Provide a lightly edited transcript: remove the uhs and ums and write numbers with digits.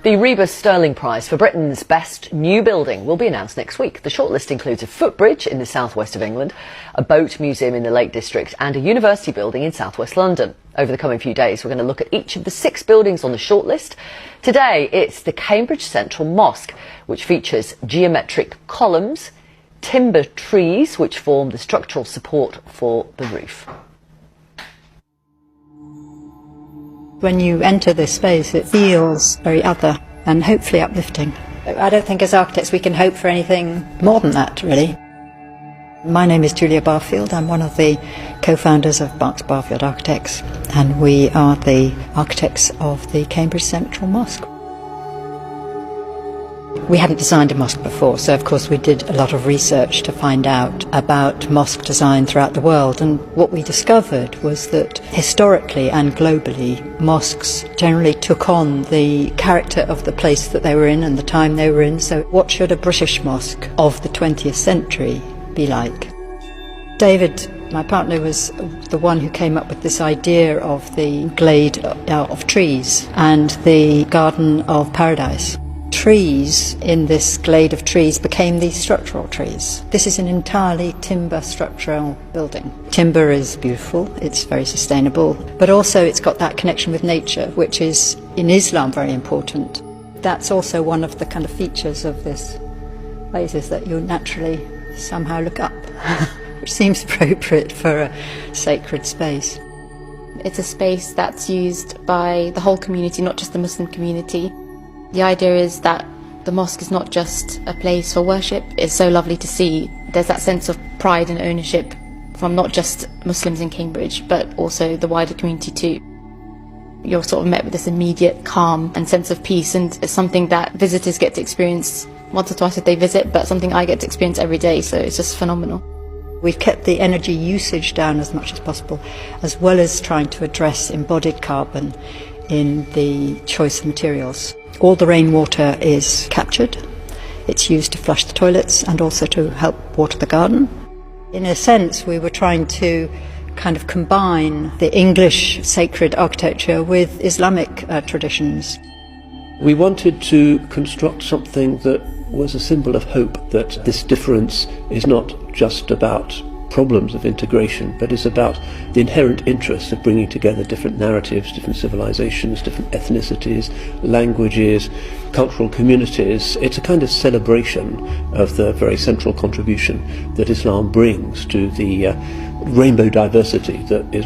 The Rebus Sterling Prize for Britain's Best New Building will be announced next week. The shortlist includes a footbridge in the southwest of England, a boat museum in the Lake District and a university building in southwest London. Over the coming few days, we're going to look at each of the 6 buildings on the shortlist. Today, it's the Cambridge Central Mosque, which features geometric columns, timber trees, which form the structural support for the roof. When you enter this space, it feels very other and hopefully uplifting. I don't think as architects we can hope for anything more than that, really. My name is Julia Barfield. I'm one of the co-founders of Barks Barfield Architects, and we are the architects of the Cambridge Central Mosque. We hadn't designed a mosque before, so of course we did a lot of research to find out about mosque design throughout the world, and what we discovered was that historically and globally, mosques generally took on the character of the place that they were in and the time they were in. So what should a British mosque of the 20th century be like? David, my partner, was the one who came up with this idea of the glade of trees and the garden of paradise. Trees in this glade of trees became these structural trees. This is an entirely timber structural building. Timber is beautiful, it's very sustainable, but also it's got that connection with nature, which is in Islam very important. That's also one of the kind of features of this place, is that you naturally somehow look up, which seems appropriate for a sacred space. It's a space that's used by the whole community, not just the Muslim community. The idea is that the mosque is not just a place for worship. It's so lovely to see. There's that sense of pride and ownership from not just Muslims in Cambridge, but also the wider community too. You're sort of met with this immediate calm and sense of peace, and it's something that visitors get to experience once or twice if they visit, but something I get to experience every day, so it's just phenomenal. We've kept the energy usage down as much as possible, as well as trying to address embodied carbon in the choice of materials. All the rainwater is captured. It's used to flush the toilets and also to help water the garden. In a sense, we were trying to kind of combine the English sacred architecture with Islamic traditions. We wanted to construct something that was a symbol of hope, that this difference is not just about problems of integration, but is about the inherent interest of bringing together different narratives, different civilizations, different ethnicities, languages, cultural communities. It's a kind of celebration of the very central contribution that Islam brings to the rainbow diversity that is